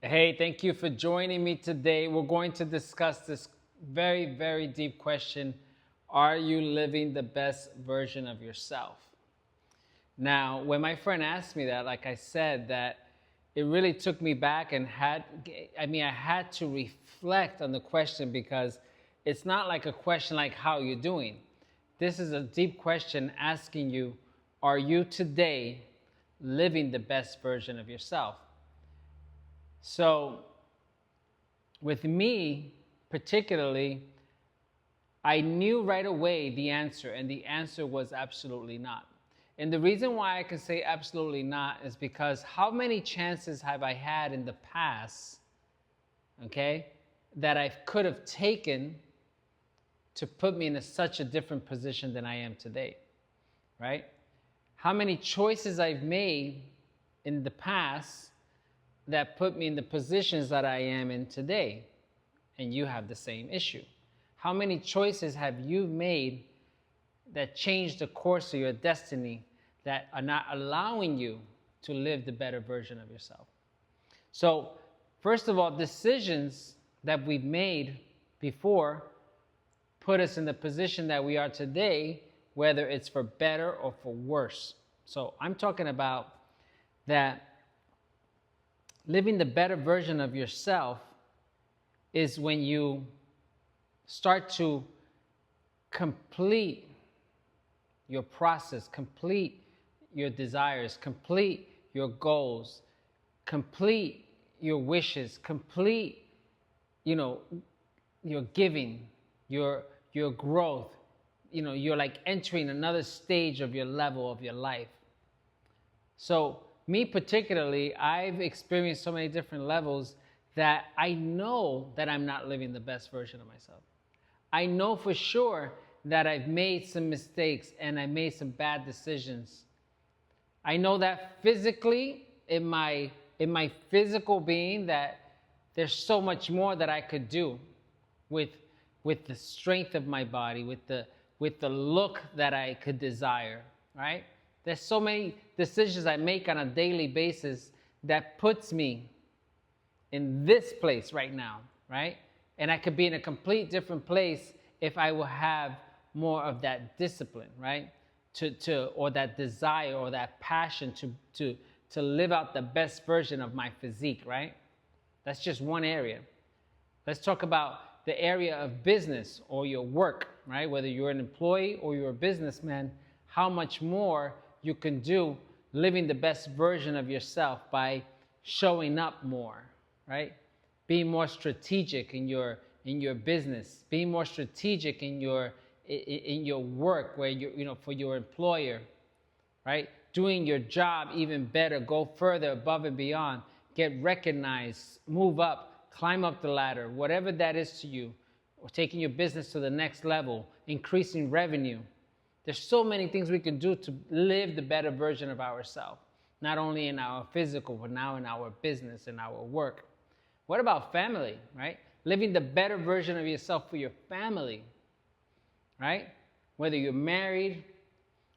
Hey, thank you for joining me today. We're going to discuss this very, very deep question. Are you living the best version of yourself? Now, when my friend asked me that, like I said, that it really took me back and I had to reflect on the question because it's not like a question like, how are you doing? This is a deep question asking you, are you today living the best version of yourself? So, with me particularly, I knew right away the answer, and the answer was absolutely not. And the reason why I can say absolutely not is because how many chances have I had in the past, okay, that I could have taken to put me in such a different position than I am today, right? How many choices I've made in the past that put me in the positions that I am in today, and you have the same issue. How many choices have you made that changed the course of your destiny that are not allowing you to live the better version of yourself? So, first of all, decisions that we've made before put us in the position that we are today, whether it's for better or for worse. So, I'm talking about that living the better version of yourself is when you start to complete your process, complete your desires, complete your goals, complete your wishes, complete, your giving, your growth. You're like entering another stage of your level of your life. So me particularly, I've experienced so many different levels that I know that I'm not living the best version of myself. I know for sure that I've made some mistakes and I made some bad decisions. I know that physically, in my physical being, that there's so much more that I could do with the strength of my body, with the look that I could desire, right? There's so many decisions I make on a daily basis that puts me in this place right now, right? And I could be in a complete different place if I will have more of that discipline, right? Or that desire or that passion to live out the best version of my physique, right? That's just one area. Let's talk about the area of business or your work, right? Whether you're an employee or you're a businessman, how much more you can do living the best version of yourself by showing up more, right? Being more strategic in your business, being more strategic in your work where for your employer, right? Doing your job even better, go further above and beyond, get recognized, move up, climb up the ladder, whatever that is to you, or taking your business to the next level, increasing revenue. There's so many things we can do to live the better version of ourselves, not only in our physical, but now in our business and our work. What about family, right? Living the better version of yourself for your family, right? Whether you're married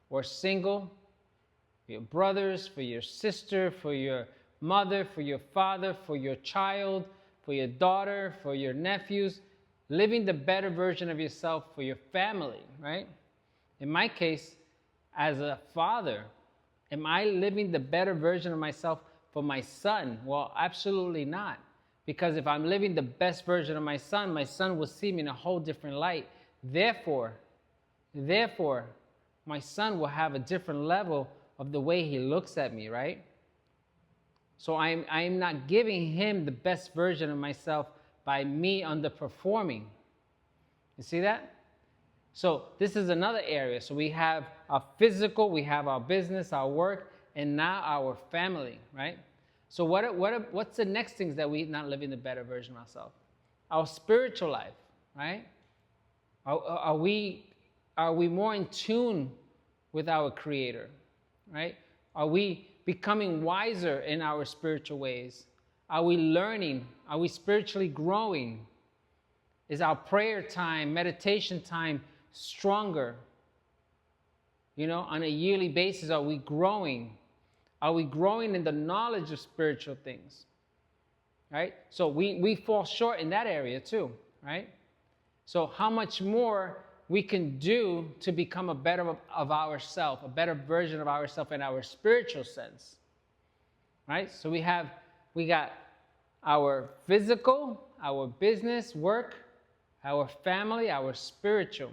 or single, for your brothers, for your sister, for your mother, for your father, for your child, for your daughter, for your nephews, living the better version of yourself for your family, right? In my case, as a father, am I living the better version of myself for my son? Well, absolutely not. Because if I'm living the best version of my son will see me in a whole different light. Therefore, my son will have a different level of the way he looks at me, right? So I'm not giving him the best version of myself by me underperforming. You see that? So this is another area. So we have our physical, we have our business, our work, and now our family, right? So what's the next things that we're not living the better version of ourselves? Our spiritual life, right? Are we more in tune with our Creator, right? Are we becoming wiser in our spiritual ways? Are we learning? Are we spiritually growing? Is our prayer time, meditation time stronger? On a yearly basis, are we growing? Are we growing in the knowledge of spiritual things? right? So we fall short in that area too, right? So how much more we can do to become a better of ourselves, a better version of ourselves in our spiritual sense, right? So we got our physical, our business, work, our family, our spiritual,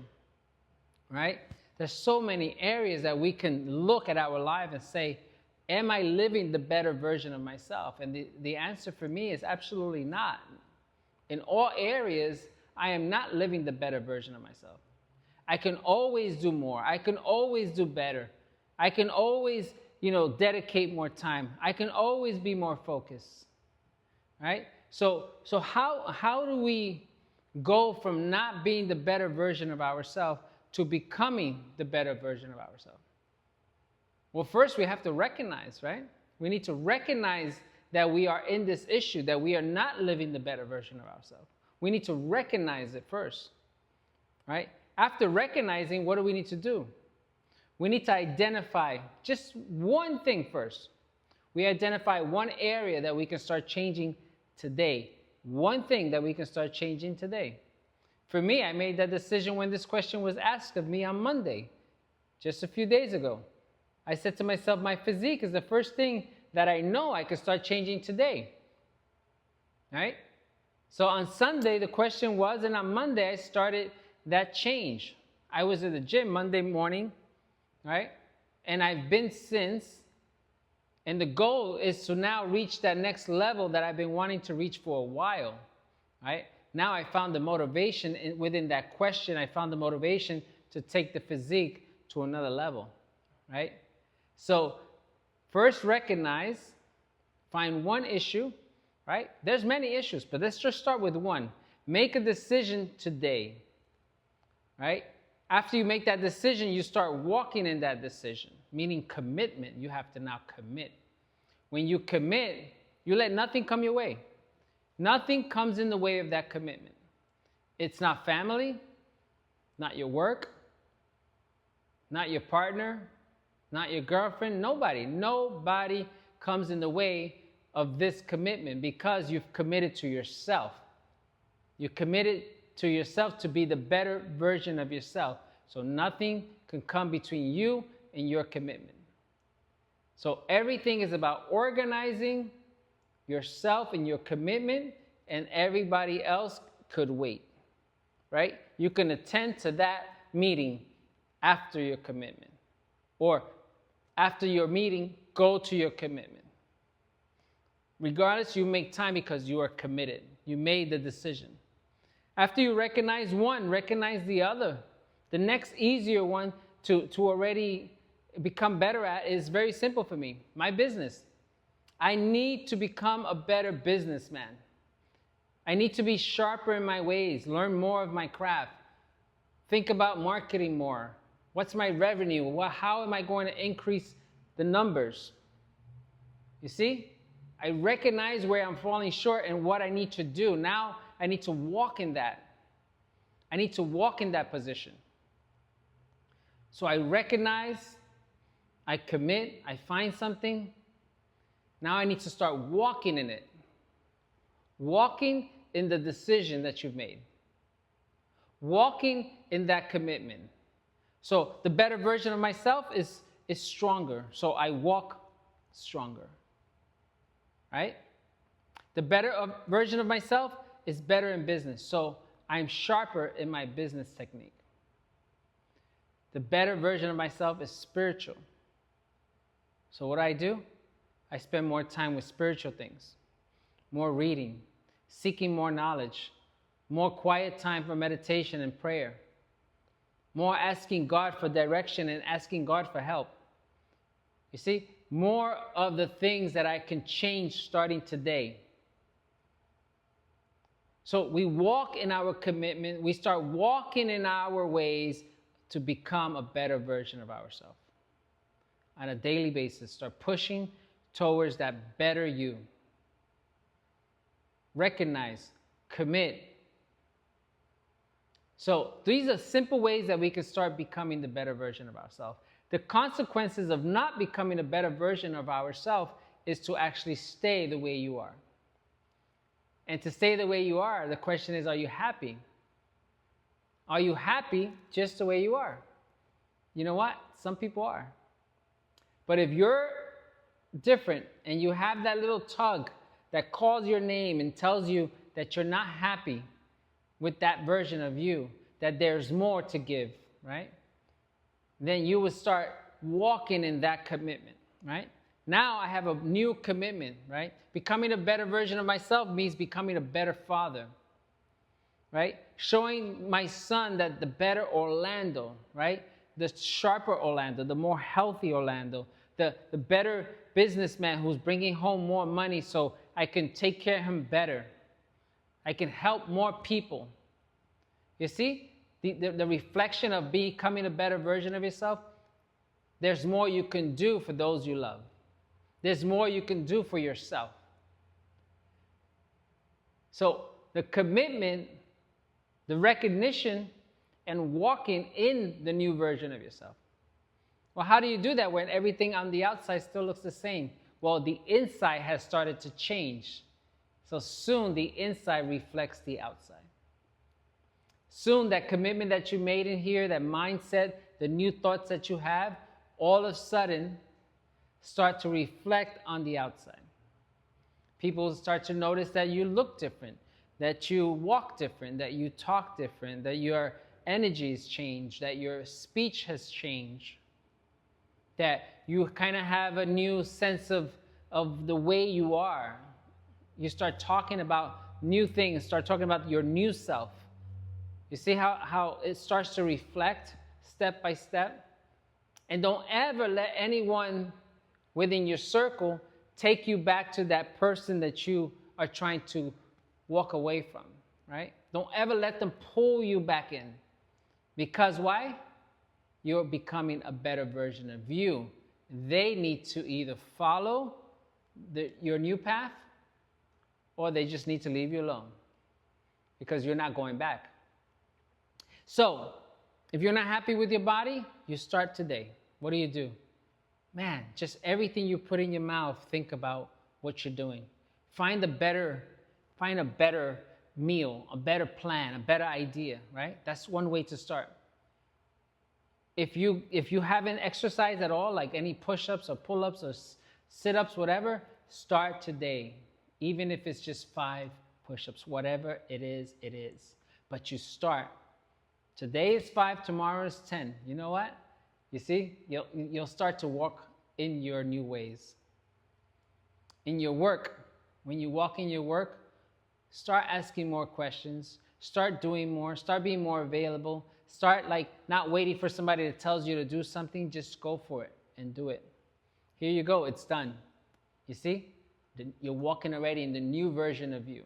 right? There's so many areas that we can look at our life and say, am I living the better version of myself? And the answer for me is absolutely not. In all areas, I am not living the better version of myself. I can always do more. I can always do better. I can always, dedicate more time. I can always be more focused, right? So how do we go from not being the better version of ourselves to becoming the better version of ourselves? Well, first we have to recognize, right? We need to recognize that we are in this issue, that we are not living the better version of ourselves. We need to recognize it first, right? After recognizing, what do we need to do? We need to identify just one thing first. We identify one area that we can start changing today. One thing that we can start changing today. For me, I made that decision when this question was asked of me on Monday, just a few days ago. I said to myself, my physique is the first thing that I know I can start changing today, right? So on Sunday, the question was, and on Monday, I started that change. I was at the gym Monday morning, right? And I've been since. And the goal is to now reach that next level that I've been wanting to reach for a while, right? Now I found the motivation within that question. I found the motivation to take the physique to another level, right? So first recognize, find one issue, right? There's many issues, but let's just start with one. Make a decision today, right? After you make that decision, you start walking in that decision, meaning commitment. You have to now commit. When you commit, you let nothing come your way. Nothing comes in the way of that commitment. It's not family, not your work, not your partner, not your girlfriend, nobody. Nobody comes in the way of this commitment because you've committed to yourself. You committed to yourself to be the better version of yourself. So nothing can come between you and your commitment. So everything is about organizing yourself and your commitment, and everybody else could wait, right? You can attend to that meeting after your commitment, or after your meeting, go to your commitment. Regardless, you make time because you are committed. You made the decision. After you recognize one, recognize the other. The next easier one to already become better at is very simple for me. My business. I need to become a better businessman. I need to be sharper in my ways, learn more of my craft, think about marketing more. What's my revenue? How am I going to increase the numbers? You see? I recognize where I'm falling short and what I need to do. Now I need to walk in that. I need to walk in that position. So I recognize, I commit, I find something. Now I need to start walking in it. Walking in the decision that you've made. Walking in that commitment. So the better version of myself is stronger. So I walk stronger. Right? The better version of myself is better in business. So I'm sharper in my business technique. The better version of myself is spiritual. So what do? I spend more time with spiritual things, more reading, seeking more knowledge, more quiet time for meditation and prayer, more asking God for direction and asking God for help. You see, more of the things that I can change starting today. So we walk in our commitment, we start walking in our ways to become a better version of ourselves. On a daily basis, start pushing towards that better you. Recognize, commit. So these are simple ways that we can start becoming the better version of ourselves. The consequences of not becoming a better version of ourselves is to actually stay the way you are. And to stay the way you are, the question is, are you happy? Are you happy just the way you are? You know what? Some people are. But if you're different and you have that little tug that calls your name and tells you that you're not happy with that version of you, that there's more to give, right? Then you would start walking in that commitment, right? Now I have a new commitment, right? Becoming a better version of myself means becoming a better father, right? Showing my son that the better Orlando, right? The sharper Orlando, the more healthy Orlando, the better businessman who's bringing home more money so I can take care of him better. I can help more people. You see, the reflection of becoming a better version of yourself, there's more you can do for those you love. There's more you can do for yourself. So the commitment, the recognition, and walking in the new version of yourself. Well, how do you do that when everything on the outside still looks the same? Well, the inside has started to change. So soon the inside reflects the outside. Soon that commitment that you made in here, that mindset, the new thoughts that you have, all of a sudden start to reflect on the outside. People start to notice that you look different, that you walk different, that you talk different, that your energy has changed, that your speech has changed, that you kind of have a new sense of the way you are. You start talking about new things, start talking about your new self. You see how it starts to reflect step by step? And don't ever let anyone within your circle take you back to that person that you are trying to walk away from, right? Don't ever let them pull you back in. Because why? You're becoming a better version of you. They need to either follow your new path, or they just need to leave you alone because you're not going back. So, if you're not happy with your body, you start today. What do? Man, just everything you put in your mouth, think about what you're doing. Find a better meal, a better plan, a better idea, right? That's one way to start. If you haven't exercised at all, like any push-ups or pull-ups or sit-ups, whatever, start today. Even if it's just 5 push-ups, whatever it is. But you start. Today is 5, tomorrow is 10. You know what? You see, you'll start to walk in your new ways. In your work, when you walk in your work, start asking more questions, start doing more, start being more available, start like not waiting for somebody that tells you to do something, just go for it and do it. Here you go, it's done. You see? You're walking already in the new version of you.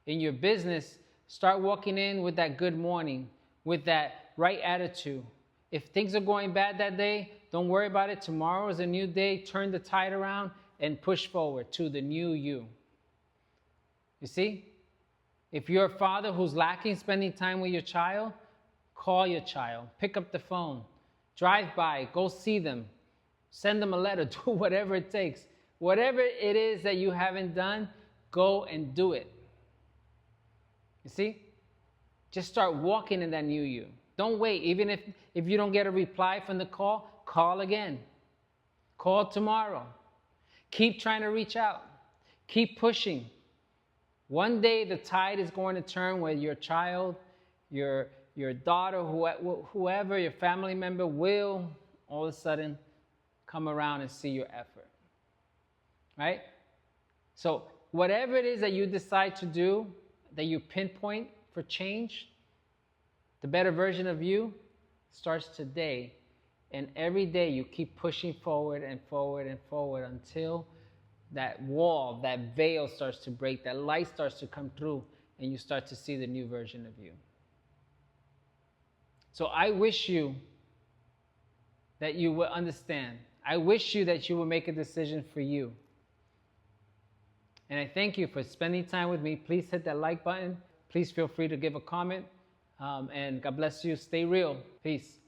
In your business, start walking in with that good morning, with that right attitude. If things are going bad that day, don't worry about it. Tomorrow is a new day. Turn the tide around and push forward to the new you. You see? If you're a father who's lacking spending time with your child, call your child. Pick up the phone. Drive by. Go see them. Send them a letter. Do whatever it takes. Whatever it is that you haven't done, go and do it. You see? Just start walking in that new you. Don't wait. Even if you don't get a reply from the call, call again. Call tomorrow. Keep trying to reach out. Keep pushing. One day the tide is going to turn where your child, your daughter, whoever, your family member will all of a sudden come around and see your effort. Right? So whatever it is that you decide to do, that you pinpoint for change, the better version of you starts today. And every day you keep pushing forward and forward and forward until that wall, that veil starts to break, that light starts to come through, and you start to see the new version of you. So I wish you that you would understand. I wish you that you would make a decision for you. And I thank you for spending time with me. Please hit that like button. Please feel free to give a comment. And God bless you. Stay real. Peace.